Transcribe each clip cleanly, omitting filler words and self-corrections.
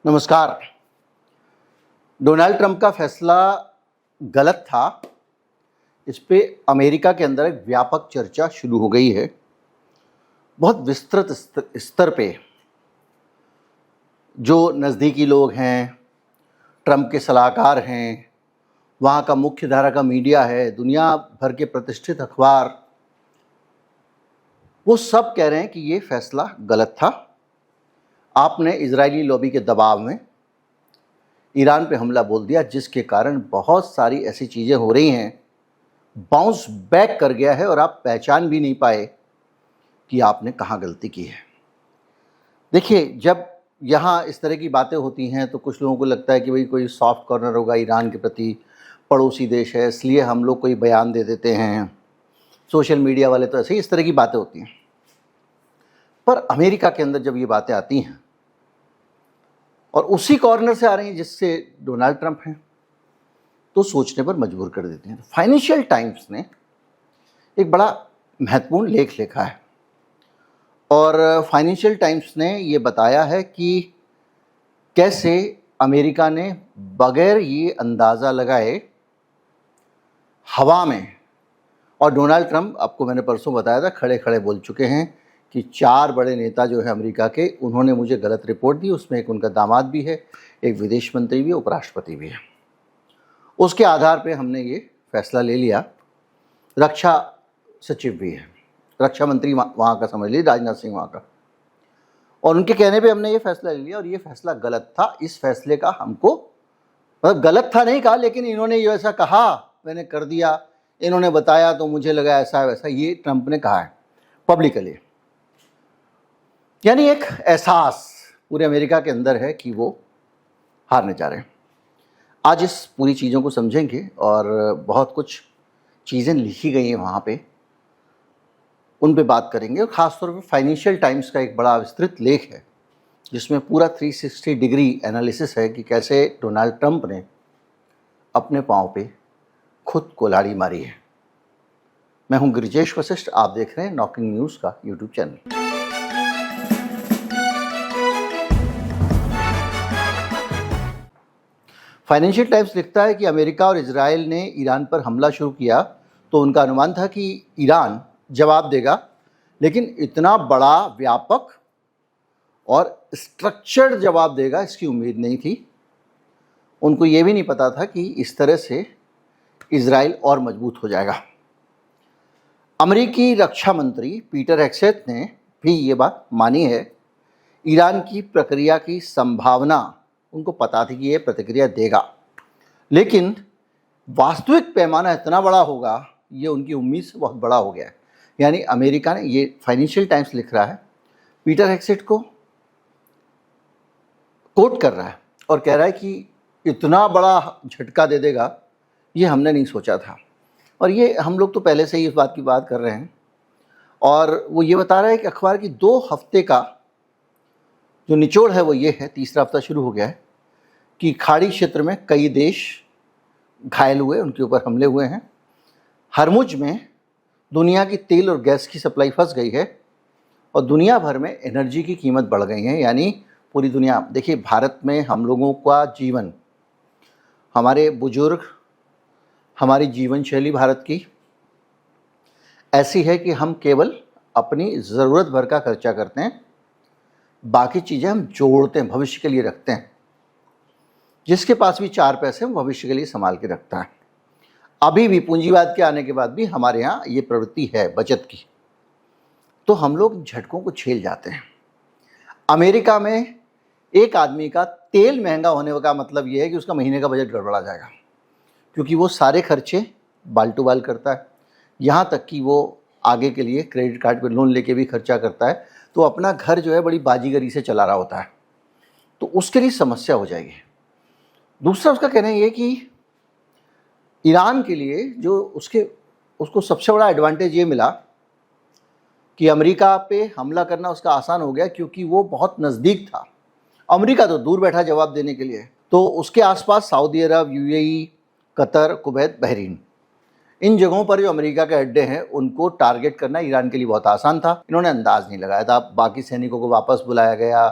नमस्कार। Donald Trump का फैसला गलत था, इस पे अमेरिका के अंदर एक व्यापक चर्चा शुरू हो गई है। बहुत विस्तृत स्तर पे जो नज़दीकी लोग हैं, ट्रंप के सलाहकार हैं, वहाँ का मुख्य धारा का मीडिया है, दुनिया भर के प्रतिष्ठित अखबार, वो सब कह रहे हैं कि ये फैसला गलत था। आपने इजरायली लॉबी के दबाव में ईरान पे हमला बोल दिया, जिसके कारण बहुत सारी ऐसी चीज़ें हो रही हैं, बाउंस बैक कर गया है और आप पहचान भी नहीं पाए कि आपने कहाँ गलती की है। देखिए, जब यहाँ इस तरह की बातें होती हैं तो कुछ लोगों को लगता है कि भाई कोई सॉफ्ट कॉर्नर होगा ईरान के प्रति, पड़ोसी देश है, इसलिए हम लोग कोई बयान दे देते हैं, सोशल मीडिया वाले तो ऐसे ही, इस तरह की बातें होती हैं। पर अमेरिका के अंदर जब ये बातें आती हैं और उसी कॉर्नर से आ रही हैं जिससे डोनाल्ड ट्रंप हैं, तो सोचने पर मजबूर कर देते हैं। फाइनेंशियल टाइम्स ने एक बड़ा महत्वपूर्ण लेख लिखा है और फाइनेंशियल टाइम्स ने ये बताया है कि कैसे अमेरिका ने बगैर ये अंदाज़ा लगाए हवा में, और डोनाल्ड ट्रंप, आपको मैंने परसों बताया था, खड़े खड़े बोल चुके हैं कि 4 बड़े नेता जो है अमेरिका के, उन्होंने मुझे गलत रिपोर्ट दी। उसमें एक उनका दामाद भी है, एक विदेश मंत्री भी है, उपराष्ट्रपति भी है। उसके आधार पे हमने ये फैसला ले लिया। रक्षा सचिव भी है, रक्षा मंत्री वहाँ का, समझ लीजिए राजनाथ सिंह वहाँ का, और उनके कहने पे हमने ये फैसला ले लिया। और ये फैसला गलत था। इस फैसले का हमको, मतलब गलत था नहीं कहा, लेकिन इन्होंने ये ऐसा कहा, मैंने कर दिया, इन्होंने बताया तो मुझे लगा ऐसा है वैसा, ये ट्रंप ने कहा है पब्लिकली। यानी एक एहसास पूरे अमेरिका के अंदर है कि वो हारने जा रहे हैं। आज इस पूरी चीज़ों को समझेंगे और बहुत कुछ चीज़ें लिखी गई हैं वहाँ पे, उन पे बात करेंगे। और ख़ास तौर पे फाइनेंशियल टाइम्स का एक बड़ा विस्तृत लेख है जिसमें पूरा 360 डिग्री एनालिसिस है कि कैसे डोनाल्ड ट्रंप ने अपने पाँव पे खुद कुल्हाड़ी मारी है। मैं हूं गिरिजेश वशिष्ठ, आप देख रहे हैं नॉकिंग न्यूज़ का यूट्यूब चैनल। फाइनेंशियल टाइम्स लिखता है कि अमेरिका और इजराइल ने ईरान पर हमला शुरू किया तो उनका अनुमान था कि ईरान जवाब देगा, लेकिन इतना बड़ा, व्यापक और स्ट्रक्चर्ड जवाब देगा इसकी उम्मीद नहीं थी। उनको ये भी नहीं पता था कि इस तरह से इजराइल और मजबूत हो जाएगा। अमेरिकी रक्षा मंत्री पीटर हेगसेथ ने भी ये बात मानी है। ईरान की प्रक्रिया की संभावना उनको पता थी कि ये प्रतिक्रिया देगा, लेकिन वास्तविक पैमाना इतना बड़ा होगा, ये उनकी उम्मीद से बहुत बड़ा हो गया है। यानी अमेरिका ने, ये फाइनेंशियल टाइम्स लिख रहा है, पीटर हेगसेथ को कोट कर रहा है और कह रहा है कि इतना बड़ा झटका दे देगा, ये हमने नहीं सोचा था। और ये हम लोग तो पहले से ही इस बात की बात कर रहे हैं। और वो ये बता रहा है कि अखबार की 2 हफ्ते का जो निचोड़ है वो ये है, तीसरा हफ्ता शुरू हो गया है, कि खाड़ी क्षेत्र में कई देश घायल हुए, उनके ऊपर हमले हुए हैं। हरमुज में दुनिया की तेल और गैस की सप्लाई फंस गई है और दुनिया भर में एनर्जी की कीमत बढ़ गई है। यानी पूरी दुनिया, देखिए भारत में हम लोगों का जीवन, हमारे बुजुर्ग, हमारी जीवन शैली भारत की ऐसी है कि हम केवल अपनी ज़रूरत भर का खर्चा करते हैं, बाकी चीज़ें हम जोड़ते हैं, भविष्य के लिए रखते हैं। जिसके पास भी 4 पैसे वो भविष्य के लिए संभाल के रखता है। अभी भी पूंजीवाद के आने के बाद भी हमारे यहाँ ये प्रवृत्ति है बचत की, तो हम लोग झटकों को झेल जाते हैं। अमेरिका में एक आदमी का तेल महंगा होने का मतलब ये है कि उसका महीने का बजट गड़बड़ा जाएगा, क्योंकि वो सारे खर्चे बाल टू बाल करता है। यहाँ तक कि वो आगे के लिए क्रेडिट कार्ड पर लोन लेके भी खर्चा करता है, तो अपना घर जो है बड़ी बाजीगरी से चला रहा होता है, तो उसके लिए समस्या हो जाएगी। दूसरा उसका कहना ये कि ईरान के लिए जो उसको सबसे बड़ा एडवांटेज ये मिला कि अमेरिका पे हमला करना उसका आसान हो गया, क्योंकि वो बहुत नज़दीक था। अमेरिका तो दूर बैठा जवाब देने के लिए, तो उसके आसपास सऊदी अरब, यूएई, कतर, कुवैत, बहरीन, इन जगहों पर जो अमेरिका के अड्डे हैं उनको टारगेट करना ईरान के लिए बहुत आसान था। इन्होंने अंदाज़ नहीं लगाया था। बाकी सैनिकों को वापस बुलाया गया,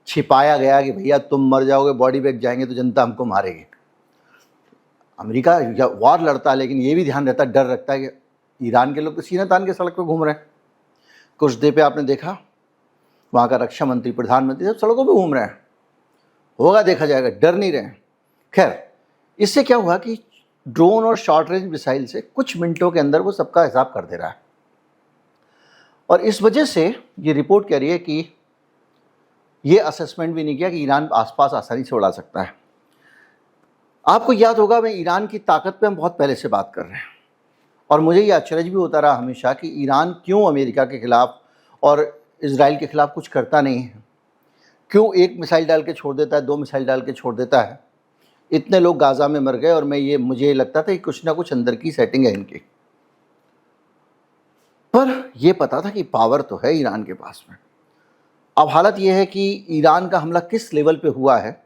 छिपाया गया कि भैया तुम मर जाओगे, बॉडी बैग जाएंगे तो जनता हमको मारेगी। अमेरिका वॉर लड़ता है, लेकिन ये भी ध्यान रहता है, डर रखता है कि ईरान के लोग तो सीना तान के सड़क पर घूम रहे हैं। कुछ देर पे आपने देखा वहाँ का रक्षा मंत्री, प्रधानमंत्री सब सड़कों पे घूम रहे हैं। होगा, देखा जाएगा, डर नहीं रहे हैं। खैर, इससे क्या हुआ कि ड्रोन और शॉर्ट रेंज मिसाइल से कुछ मिनटों के अंदर वो सबका हिसाब कर दे रहा है। और इस वजह से ये रिपोर्ट कह रही है कि ये असेसमेंट भी नहीं किया कि ईरान आसपास आसानी से उड़ा सकता है। आपको याद होगा, मैं ईरान की ताकत पे हम बहुत पहले से बात कर रहे हैं, और मुझे ये आश्चर्य भी होता रहा हमेशा कि ईरान क्यों अमेरिका के खिलाफ और इजराइल के खिलाफ कुछ करता नहीं है। क्यों एक मिसाइल डाल के छोड़ देता है, 2 मिसाइल डाल के छोड़ देता है। इतने लोग गाज़ा में मर गए, और मुझे लगता था कि कुछ ना कुछ अंदर की सेटिंग है इनकी। पर यह पता था कि पावर तो है ईरान के पास में। अब हालत यह है कि ईरान का हमला किस लेवल पे हुआ है,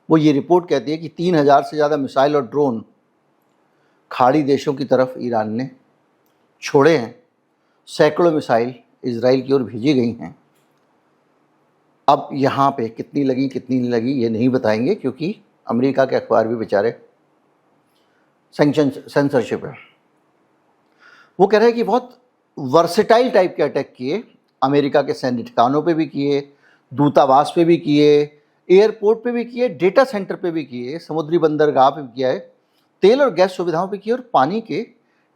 वो ये रिपोर्ट कहती है कि 3000 से ज़्यादा मिसाइल और ड्रोन खाड़ी देशों की तरफ ईरान ने छोड़े हैं। सैकड़ों मिसाइल इजराइल की ओर भेजी गई हैं। अब यहाँ पे कितनी लगी कितनी नहीं लगी ये नहीं बताएंगे, क्योंकि अमेरिका के अखबार भी बेचारे सेंसरशिप है। वो कह रहे हैं कि बहुत वर्सेटाइल टाइप के अटैक किए, अमेरिका के सैन्य ठिकानों पे भी किए, दूतावास पे भी किए, एयरपोर्ट पे भी किए, डेटा सेंटर पे भी किए, समुद्री बंदरगाह पे भी किया है, तेल और गैस सुविधाओं पे किए, और पानी के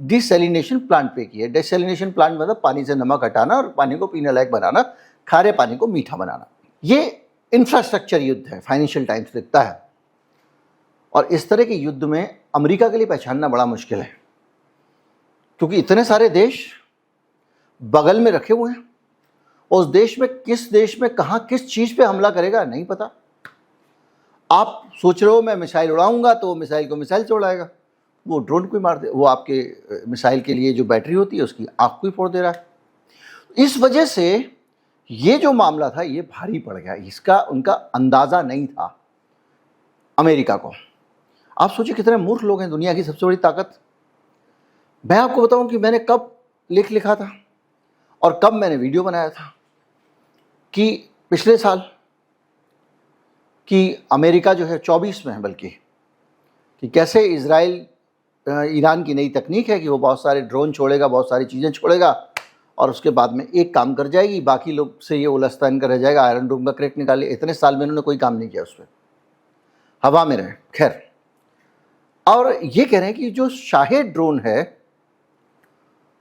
डिसैलिनेशन प्लांट पे किए। डिसैलिनेशन प्लांट मतलब पानी से नमक हटाना और पानी को पीने लायक बनाना, खारे पानी को मीठा बनाना। ये इंफ्रास्ट्रक्चर युद्ध है, फाइनेंशियल टाइम्स लिखता है। और इस तरह के युद्ध में अमेरिका के लिए पहचानना बड़ा मुश्किल है, क्योंकि इतने सारे देश बगल में रखे हुए हैं। उस देश में किस देश में कहाँ किस चीज़ पे हमला करेगा नहीं पता। आप सोच रहे हो मैं मिसाइल उड़ाऊंगा तो वो मिसाइल को मिसाइल से उड़ाएगा, वो ड्रोन को ही मार दे, वो आपके मिसाइल के लिए जो बैटरी होती है उसकी आँख को ही फोड़ दे रहा है। इस वजह से ये जो मामला था ये भारी पड़ गया, इसका उनका अंदाज़ा नहीं था अमेरिका को। आप सोचिए कितने मूर्ख लोग हैं, दुनिया की सबसे बड़ी ताकत। मैं आपको बताऊं कि मैंने कब लिखा था और कब मैंने वीडियो बनाया था कि पिछले साल कि अमेरिका जो है 24 में है, बल्कि कि कैसे इजराइल ईरान की नई तकनीक है कि वो बहुत सारे ड्रोन छोड़ेगा, बहुत सारी चीज़ें छोड़ेगा, और उसके बाद में एक काम कर जाएगी, बाकी लोग से ये उलझता कर रह जाएगा, आयरन डोम का क्रैक निकाले। इतने साल में उन्होंने कोई काम नहीं किया उस पर, हवा में रहे। खैर, और ये कह रहे हैं कि जो शाहेद ड्रोन है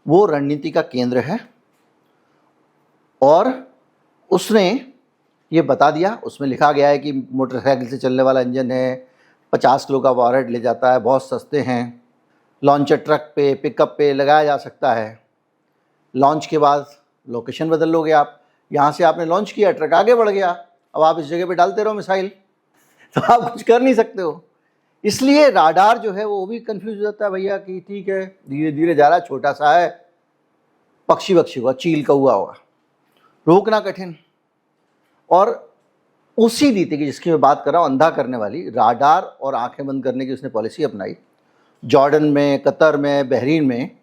वो रणनीति का केंद्र है, और उसने ये बता दिया, उसमें लिखा गया है कि मोटरसाइकिल से चलने वाला इंजन है, 50 किलो का वॉरहेड ले जाता है, बहुत सस्ते हैं, लॉन्चर ट्रक पे पिकअप पे लगाया जा सकता है। लॉन्च के बाद लोकेशन बदल लोगे आप, यहाँ से आपने लॉन्च किया, ट्रक आगे बढ़ गया, अब आप इस जगह पे डालते रहो मिसाइल, तो आप कुछ कर नहीं सकते हो। इसलिए राडार जो है वो भी कंफ्यूज हो जाता है भैया कि ठीक है धीरे धीरे जा रहा है, छोटा सा है, पक्षी होगा, चील कौआ होगा, रोकना कठिन। और उसी रीति की जिसकी मैं बात कर रहा हूँ, अंधा करने वाली, राडार और आंखें बंद करने की उसने पॉलिसी अपनाई। जॉर्डन में, कतर में, बहरीन में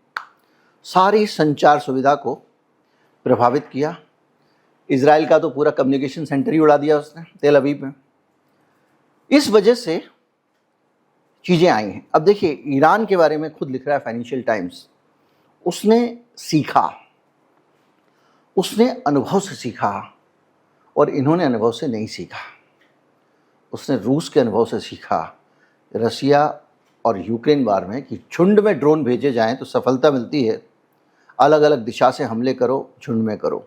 सारी संचार सुविधा को प्रभावित किया। इजराइल का तो पूरा कम्युनिकेशन सेंटर ही उड़ा दिया उसने तेल अवीव में। इस वजह से चीज़ें आई हैं। अब देखिए, ईरान के बारे में खुद लिख रहा है फाइनेंशियल टाइम्स, उसने सीखा, उसने अनुभव से सीखा, और इन्होंने अनुभव से नहीं सीखा। उसने रूस के अनुभव से सीखा, रसिया और यूक्रेन वार में, कि झुंड में ड्रोन भेजे जाएं तो सफलता मिलती है, अलग अलग दिशा से हमले करो, झुंड में करो।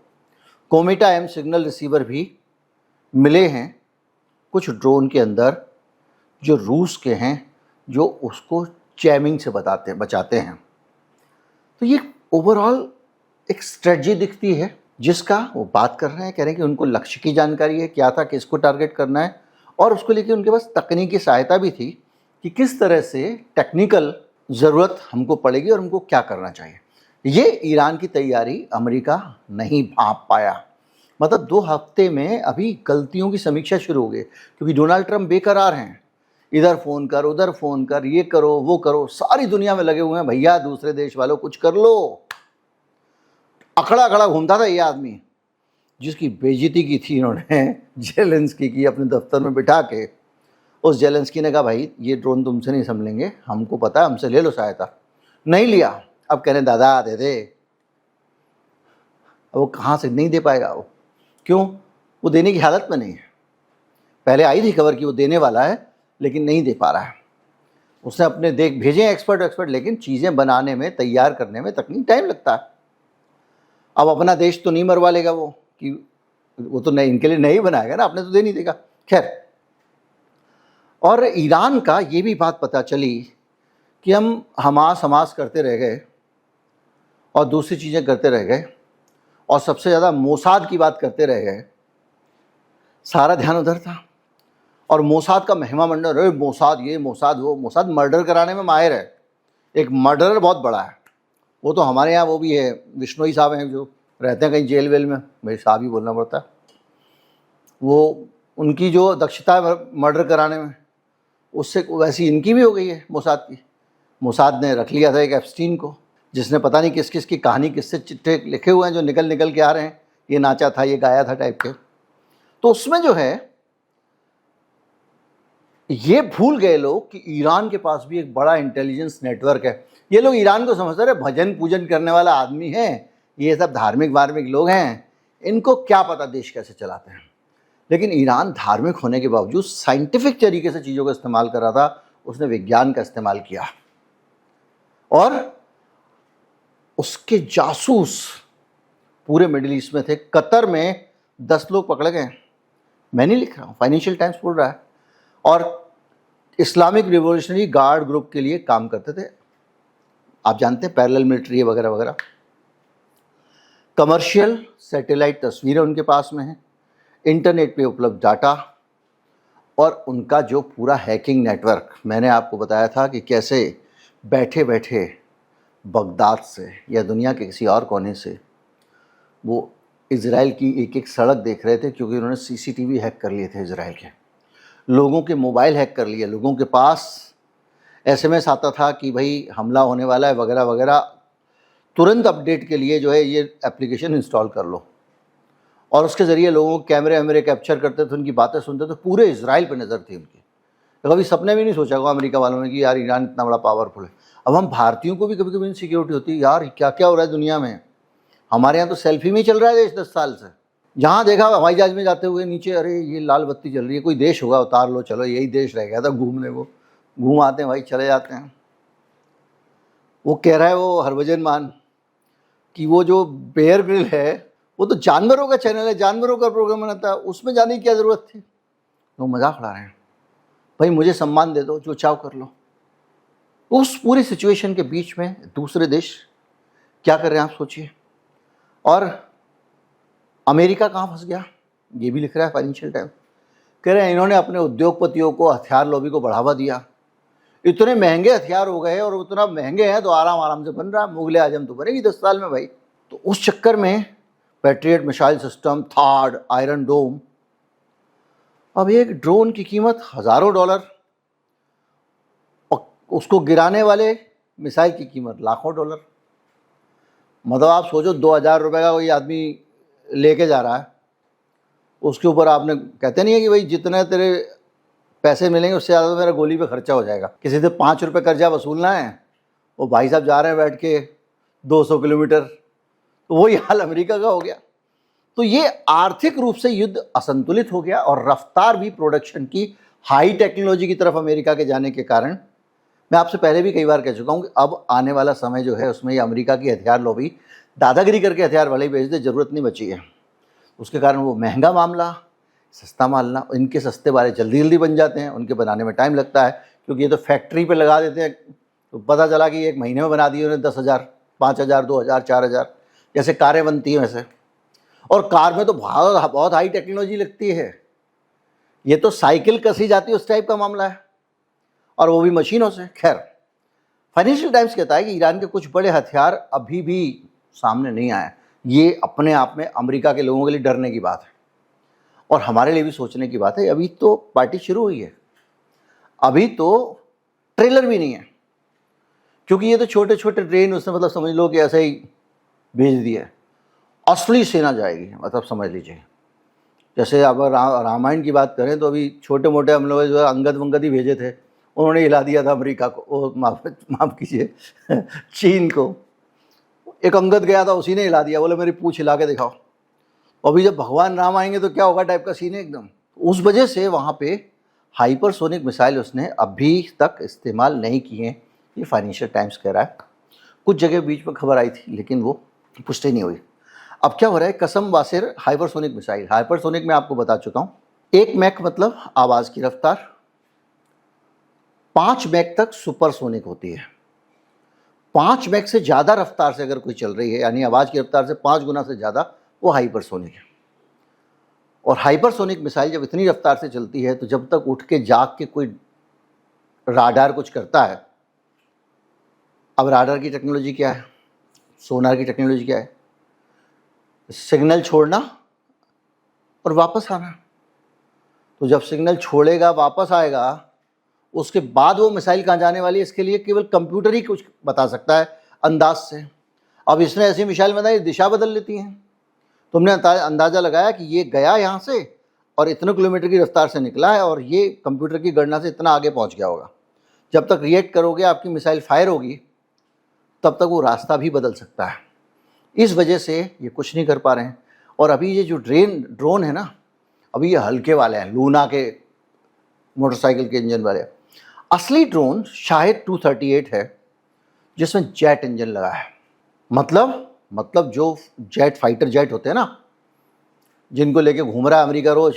कोमेटा एम सिग्नल रिसीवर भी मिले हैं कुछ ड्रोन के अंदर जो रूस के हैं, जो उसको जैमिंग से बचाते हैं। तो ये ओवरऑल एक स्ट्रेटजी दिखती है जिसका वो बात कर रहे हैं। कह रहे हैं कि उनको लक्ष्य की जानकारी है, क्या था, किसको टारगेट करना है, और उसको लेकर उनके पास तकनीकी सहायता भी थी कि किस तरह से टेक्निकल ज़रूरत हमको पड़ेगी और हमको क्या करना चाहिए। ये ईरान की तैयारी अमेरिका नहीं भांप पाया। मतलब 2 हफ्ते में अभी गलतियों की समीक्षा शुरू हो गई, क्योंकि डोनाल्ड ट्रंप बेकरार हैं, इधर फ़ोन कर, उधर फ़ोन कर, ये करो, वो करो, सारी दुनिया में लगे हुए हैं, भैया दूसरे देश वालों कुछ कर लो। अखड़ा अखड़ा घूमता था ये आदमी, जिसकी बेइज्जती की थी इन्होंने जेलेंस्की की अपने दफ्तर में बिठा के, उस जेलेंस्की ने कहा भाई ये ड्रोन तुमसे नहीं संभलेंगे, हमको पता है, हमसे ले लो सहायता। नहीं लिया। अब कह रहे दादा दे दे। अब वो कहाँ से नहीं दे पाएगा वो, क्यों? वो देने की हालत में नहीं है। पहले आई थी खबर कि वो देने वाला है लेकिन नहीं दे पा रहा है। उसने अपने भेजे एक्सपर्ट, लेकिन चीज़ें बनाने में, तैयार करने में तकनीक टाइम लगता है। अब अपना देश तो नहीं मरवा लेगा वो, कि वो तो नहीं, इनके लिए नहीं बनाएगा ना, अपने तो दे नहीं देगा। खैर, और ईरान का ये भी बात पता चली कि हम हमास करते रह गए और दूसरी चीज़ें करते रह गए और सबसे ज़्यादा मोसाद की बात करते रह गए। सारा ध्यान उधर था और मोसाद का महिमा मंडल, अरे मोसाद ये, मोसाद वो। मोसाद मर्डर कराने में माहिर है। एक मर्डरर बहुत बड़ा है वो। तो हमारे यहाँ वो भी है, बिश्नोई साहब हैं जो रहते हैं कहीं जेल वेल में, भाई साहब ही बोलना पड़ता है। वो उनकी जो दक्षता है मर्डर कराने में, उससे वैसी इनकी भी हो गई है मोसाद की। मोसाद ने रख लिया था एक एप्स्टीन को, जिसने पता नहीं किस किस की कहानी, किससे चिट्ठे लिखे हुए हैं जो निकल निकल के आ रहे हैं, ये नाचा था, ये गाया था टाइप के। तो उसमें जो है, ये भूल गए लोग कि ईरान के पास भी एक बड़ा इंटेलिजेंस नेटवर्क है। ये लोग ईरान को समझते रहे भजन पूजन करने वाला आदमी है, ये सब धार्मिक वार्मिक लोग हैं, इनको क्या पता देश कैसे चलाते हैं। लेकिन ईरान धार्मिक होने के बावजूद साइंटिफिक तरीके से चीज़ों का इस्तेमाल कर रहा था। उसने विज्ञान का इस्तेमाल किया और उसके जासूस पूरे मिडिल ईस्ट में थे। कतर में 10 लोग पकड़े गए। मैं नहीं लिख रहा हूँ, फाइनेंशियल टाइम्स बोल रहा है। और इस्लामिक रिवॉल्यूशनरी गार्ड ग्रुप के लिए काम करते थे। आप जानते हैं, पैरेलल मिलिट्री वगैरह वगैरह। कमर्शियल सैटेलाइट तस्वीरें उनके पास में हैं, इंटरनेट पे उपलब्ध डाटा, और उनका जो पूरा हैकिंग नेटवर्क, मैंने आपको बताया था कि कैसे बैठे बैठे बगदाद से या दुनिया के किसी और कोने से वो इज़राइल की एक एक सड़क देख रहे थे, क्योंकि उन्होंने सीसीटीवी हैक कर लिए थे इज़राइल के। लोगों के मोबाइल हैक कर लिए, लोगों के पास एसएमएस आता था कि भाई हमला होने वाला है वगैरह वगैरह। तुरंत अपडेट के लिए जो है ये एप्लीकेशन इंस्टॉल कर लो। और उसके ज़रिए लोगों को कैमरे वैमरे कैप्चर करते थे, उनकी बातें सुनते थे। पूरे इजराइल पर नज़र थी उनकी। तो कभी सपने भी नहीं सोचा होगा अमेरिका वालों ने कि यार ईरान इतना बड़ा पावरफुल है। अब हम भारतीयों को भी कभी कभी इनसिक्योरिटी होती है, यार क्या क्या हो रहा है दुनिया में। हमारे यहाँ तो सेल्फी में ही चल रहा है देश 10 साल से। जहाँ देखा हवाई जहाज में जाते हुए नीचे, अरे ये लाल बत्ती चल रही है, कोई देश होगा, उतार लो, चलो यही देश रह गया था घूमने को। घूम आते हैं भाई, चले जाते हैं। वो कह रहा है वो हरभजन मान कि वो जो बेयर ग्रिल है वो तो जानवरों का चैनल है, जानवरों का प्रोग्राम बनाता है, उसमें जाने की क्या ज़रूरत थी। वो मजाक उड़ा रहे हैं। भाई मुझे सम्मान दे दो, जो चाहो कर लो। उस पूरी सिचुएशन के बीच में दूसरे देश क्या कर रहे हैं आप सोचिए। और अमेरिका कहाँ फंस गया, ये भी लिख रहा है फाइनेंशियल टाइम्स। कह रहे हैं इन्होंने अपने उद्योगपतियों को हथियार लॉबी को बढ़ावा दिया। इतने महंगे हथियार हो गए और उतना महंगे हैं तो आराम से बन रहा है। मुगल आजम तो बनेगी 10 साल में भाई। तो उस चक्कर में Patriot missile system, THAAD, Iron Dome. अब एक ड्रोन की कीमत हज़ारों $, और उसको गिराने वाले मिसाइल की कीमत लाखों $। मतलब आप सोचो 2000 रुपये का कोई आदमी लेके जा रहा है, उसके ऊपर आपने, कहते नहीं है कि भाई जितने तेरे पैसे मिलेंगे उससे ज़्यादा तो मेरा गोली पे खर्चा हो जाएगा। किसी से 5 रुपये कर्जा वसूलना है, वो भाई साहब जा रहे हैं बैठ के 200 किलोमीटर। तो वही हाल अमेरिका का हो गया। तो ये आर्थिक रूप से युद्ध असंतुलित हो गया और रफ्तार भी प्रोडक्शन की हाई टेक्नोलॉजी की तरफ अमेरिका के जाने के कारण, मैं आपसे पहले भी कई बार कह चुका हूँ कि अब आने वाला समय जो है उसमें ये अमेरिका की हथियार लॉबी दादागिरी करके हथियार वाले भेज दे, ज़रूरत नहीं बची है। उसके कारण वो महंगा मामला, सस्ता मालना, इनके सस्ते वाले जल्दी जल्दी बन जाते हैं, उनके बनाने में टाइम लगता है, क्योंकि ये तो फैक्ट्री पे लगा देते हैं। तो पता चला कि 1 महीने में बना दिए उन्होंने 10,000, 5,000, 2,000, 4,000, जैसे कारें बनती हैं वैसे। और कार में तो बहुत हाई टेक्नोलॉजी लगती है। ये तो साइकिल कसी जाती है उस टाइप का मामला है, और वो भी मशीनों से। खैर, फाइनेंशियल टाइम्स कहता है कि ईरान के कुछ बड़े हथियार अभी भी सामने नहीं आए। ये अपने आप में अमेरिका के लोगों के लिए डरने की बात है और हमारे लिए भी सोचने की बात है। अभी तो पार्टी शुरू हुई है, अभी तो ट्रेलर भी नहीं है, क्योंकि ये तो छोटे छोटे ट्रेन उसने, मतलब समझ लो कि ऐसे ही भेज दिया है। असली सेना जाएगी, मतलब समझ लीजिए। जैसे अब रामायण की बात करें तो अभी छोटे मोटे हम लोग जो अंगद वंगद ही भेजे थे, उन्होंने हिला दिया था अमेरिका को, वो माफ़ कीजिए चीन को। एक अंगद गया था, उसी ने हिला दिया, बोले मेरी पूंछ हिला के दिखाओ। अभी जब भगवान राम आएंगे तो क्या होगा टाइप का सीन है एकदम। उस वजह से वहाँ पे हाइपरसोनिक मिसाइल उसने अभी तक इस्तेमाल नहीं किए हैं, ये फाइनेंशियल टाइम्स कह रहा है। कुछ जगह बीच में खबर आई थी लेकिन वो पुष्टि नहीं हुई। अब क्या हो रहा है, कसम वासिर हाइपरसोनिक मिसाइल। हाइपरसोनिक मैं आपको बता चुका हूँ, 1 मैक मतलब आवाज़ की रफ्तार, 5 मैक तक सुपरसोनिक होती है। 5 मैक से ज़्यादा रफ्तार से अगर कोई चल रही है, यानी आवाज़ की रफ्तार से 5 गुना से ज़्यादा, वो हाइपरसोनिक है। और हाइपरसोनिक मिसाइल जब इतनी रफ्तार से चलती है तो जब तक उठ के जाग के कोई राडार कुछ करता है, अब राडार की टेक्नोलॉजी क्या है, सोनार की टेक्नोलॉजी क्या है, सिग्नल छोड़ना और वापस आना। तो जब सिग्नल छोड़ेगा वापस आएगा, उसके बाद वो मिसाइल कहाँ जाने वाली है, इसके लिए केवल कंप्यूटर ही कुछ बता सकता है अंदाज से। अब इसने ऐसी मिसाइल बनाई, दिशा बदल लेती हैं। तुमने अंदाज़ा लगाया कि ये गया यहाँ से और इतने किलोमीटर की रफ्तार से निकला है और ये कंप्यूटर की गणना से इतना आगे पहुँच गया होगा। जब तक रिएक्ट करोगे, आपकी मिसाइल फायर होगी, तब तक वो रास्ता भी बदल सकता है। इस वजह से ये कुछ नहीं कर पा रहे हैं। और अभी ये जो ड्रोन है ना, अभी ये हल्के वाले हैं, लूना के मोटरसाइकिल के इंजन वाले। असली ड्रोन शायद 238 है जिसमें जेट इंजन लगा है। मतलब जो जेट फाइटर जेट होते हैं ना, जिनको लेके घूम रहा है अमेरिका रोज,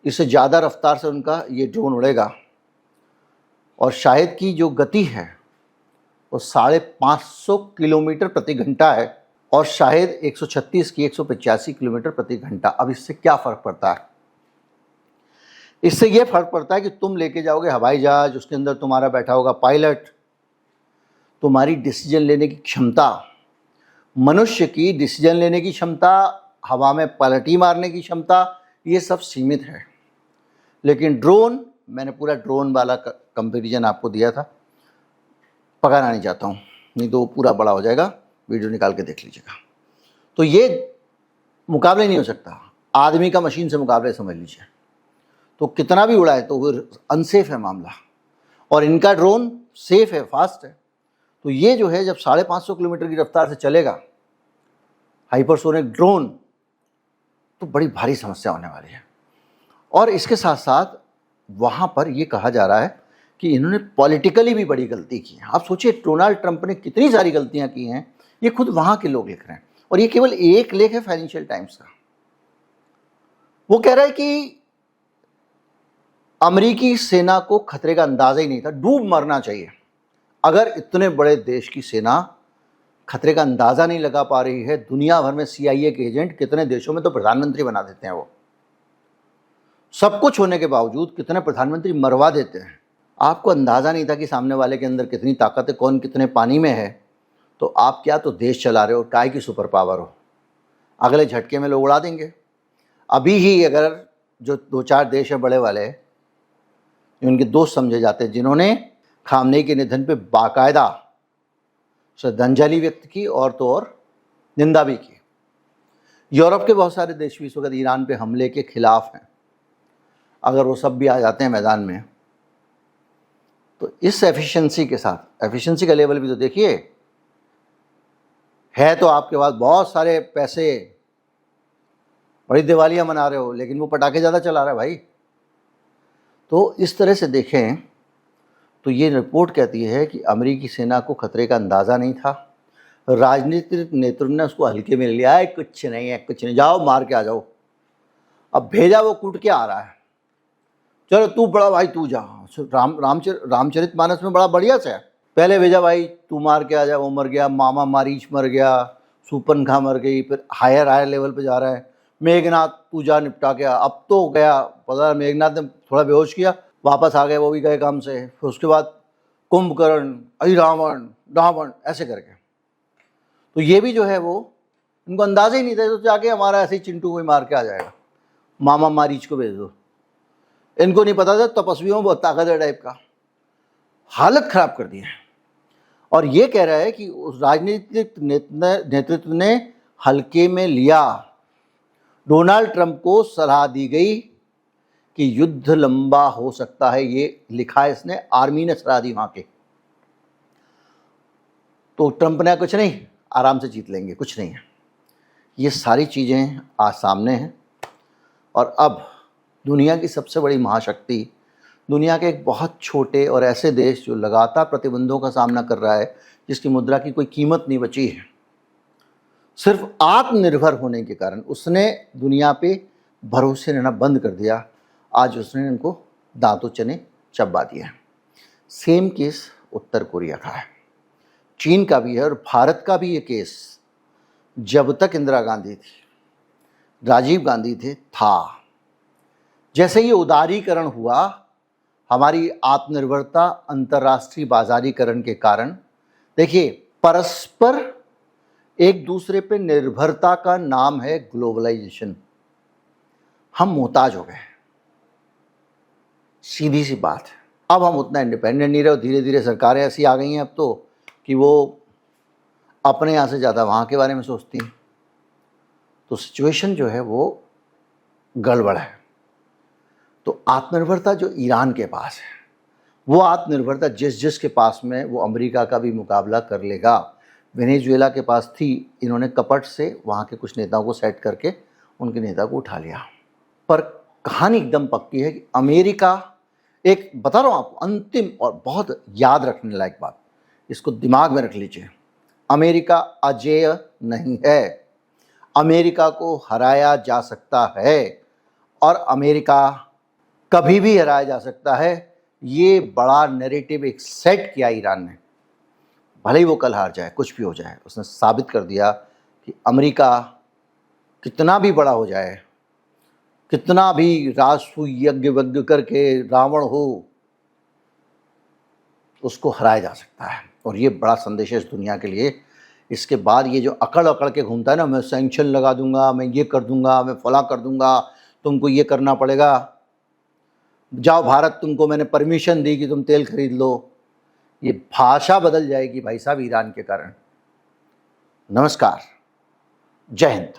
इससे ज़्यादा रफ्तार से उनका ये ड्रोन उड़ेगा। और शायद की जो गति है वो 550 किलोमीटर प्रति घंटा है और शायद 136 की 185 किलोमीटर प्रति घंटा। अब इससे क्या फ़र्क पड़ता है? इससे ये फ़र्क पड़ता है कि तुम लेके जाओगे हवाई जहाज़, उसके अंदर तुम्हारा बैठा होगा पायलट, तुम्हारी डिसीजन लेने की क्षमता, मनुष्य की डिसीजन लेने की क्षमता, हवा में पलटी मारने की क्षमता, ये सब सीमित है। लेकिन ड्रोन, मैंने पूरा ड्रोन वाला कंपैरिजन आपको दिया था, पकाना नहीं चाहता हूँ, नहीं तो वो पूरा बड़ा हो जाएगा, वीडियो निकाल के देख लीजिएगा। तो ये मुकाबले नहीं हो सकता, आदमी का मशीन से मुकाबले समझ लीजिए। तो कितना भी उड़ाए तो वो अनसेफ है मामला, और इनका ड्रोन सेफ है, फास्ट है। तो ये जो है, जब 550 किलोमीटर की रफ्तार से चलेगा हाइपरसोनिक ड्रोन, तो बड़ी भारी समस्या होने वाली है। और इसके साथ साथ वहाँ पर ये कहा जा रहा है कि इन्होंने पॉलिटिकली भी बड़ी गलती की है। आप सोचिए, डोनाल्ड ट्रंप ने कितनी सारी गलतियाँ की हैं, ये खुद वहाँ के लोग लिख रहे हैं। और ये केवल एक लेख है फाइनेंशियल टाइम्स का। वो कह रहा है कि अमेरिकी सेना को खतरे का अंदाजा ही नहीं था, डूब मरना चाहिए। अगर इतने बड़े देश की सेना खतरे का अंदाज़ा नहीं लगा पा रही है, दुनिया भर में CIA के एजेंट कितने देशों में तो प्रधानमंत्री बना देते हैं, वो सब कुछ होने के बावजूद कितने प्रधानमंत्री मरवा देते हैं। आपको अंदाज़ा नहीं था कि सामने वाले के अंदर कितनी ताकत है, कौन कितने पानी में है, तो आप क्या तो देश चला रहे हो, काय की सुपर पावर हो, अगले झटके में लोग उड़ा देंगे। अभी ही अगर जो 2-4 देश हैं बड़े वाले, उनके दोस्त समझे जाते हैं, जिन्होंने खामनेई के निधन पे बाकायदा श्रद्धांजलि व्यक्त की और तो और निंदा भी की। यूरोप के बहुत सारे देश भी इस वक्त ईरान पे हमले के खिलाफ हैं। अगर वो सब भी आ जाते हैं मैदान में, तो इस एफिशिएंसी के साथ, एफिशिएंसी का लेवल भी तो देखिए, है तो आपके पास बहुत सारे पैसे, बड़ी दिवालियां मना रहे हो, लेकिन वो पटाखे ज़्यादा चला रहा है भाई। तो इस तरह से देखें तो ये रिपोर्ट कहती है कि अमेरिकी सेना को खतरे का अंदाज़ा नहीं था, राजनीतिक नेतृत्व ने उसको हल्के में लिया है, कुछ नहीं है, कुछ नहीं, जाओ मार के आ जाओ। अब भेजा वो कूट के आ रहा है, चलो तू बड़ा भाई तू जा। रामचरितमानस में बड़ा बढ़िया से है, पहले भेजा भाई तू मार के आ जा, वो मर गया, मामा मारीच मर गया, सुपरनखा मर गई, फिर हायर लेवल पे जा रहा है, मेघनाथ तू जा निपटा के आ। अब तो गया, पता मेघनाथ ने थोड़ा बेहोश किया, वापस आ गए, वो भी गए काम से। फिर उसके बाद कुंभकर्ण, रावण, ऐसे करके। तो ये भी जो है वो, इनको अंदाज़ा ही नहीं था, तो जाके हमारा ऐसे ही चिंटू को ही मार के आ जाएगा, मामा मारीच को भेज दो। इनको नहीं पता था तपस्वियों में बहुत ताकत है टाइप का। हालत खराब कर दी है। और ये कह रहा है कि उस राजनीतिक नेतृत्व ने हल्के में लिया। डोनाल्ड ट्रंप को सलाह दी गई कि युद्ध लंबा हो सकता है, ये लिखा है इसने, आर्मी ने सलाह दी वहां के। तो ट्रंप ने कुछ नहीं, आराम से जीत लेंगे, कुछ नहीं है। ये सारी चीज़ें आज सामने हैं और अब दुनिया की सबसे बड़ी महाशक्ति, दुनिया के एक बहुत छोटे और ऐसे देश जो लगातार प्रतिबंधों का सामना कर रहा है, जिसकी मुद्रा की कोई कीमत नहीं बची है, सिर्फ आत्मनिर्भर होने के कारण उसने दुनिया पे भरोसे रहना बंद कर दिया। आज उसने इनको दांतों चने चबा दिया है। सेम केस उत्तर कोरिया का है, चीन का भी है और भारत का भी ये केस जब तक इंदिरा गांधी थी, राजीव गांधी थे, था। जैसे ये उदारीकरण हुआ, हमारी आत्मनिर्भरता अंतर्राष्ट्रीय बाजारीकरण के कारण, देखिए परस्पर एक दूसरे पे निर्भरता का नाम है ग्लोबलाइजेशन। हम मोहताज हो गए, सीधी सी बात है। अब हम उतना इंडिपेंडेंट नहीं रहे, धीरे धीरे सरकारें ऐसी आ गई हैं अब तो कि वो अपने यहाँ से ज़्यादा वहाँ के बारे में सोचती हैं। तो सिचुएशन जो है वो गड़बड़ है। तो आत्मनिर्भरता जो ईरान के पास है, वो आत्मनिर्भरता जिसके पास में, वो अमेरिका का भी मुकाबला कर लेगा। वेनेजुएला के पास थी, इन्होंने कपट से वहाँ के कुछ नेताओं को सेट करके उनके नेता को उठा लिया। पर कहानी एकदम पक्की है कि अमेरिका, एक बता रहा हूँ आपको, अंतिम और बहुत याद रखने लायक बात, इसको दिमाग में रख लीजिए, अमेरिका अजेय नहीं है। अमेरिका को हराया जा सकता है और अमेरिका कभी भी हराया जा सकता है। ये बड़ा नैरेटिव एक सेट किया ईरान ने, भले ही वो कल हार जाए, कुछ भी हो जाए, उसने साबित कर दिया कि अमेरिका कितना भी बड़ा हो जाए, कितना भी राजसूय यज्ञ वज्ञ करके रावण हो, उसको हराया जा सकता है। और ये बड़ा संदेश है इस दुनिया के लिए। इसके बाद ये जो अकड़ अकड़ के घूमता है ना, मैं सैंक्शन लगा दूंगा, मैं ये कर दूंगा, मैं फला कर दूंगा, तुमको ये करना पड़ेगा, जाओ भारत, तुमको मैंने परमिशन दी कि तुम तेल खरीद लो, ये भाषा बदल जाएगी भाई साहब ईरान के कारण। नमस्कार, जय हिंद।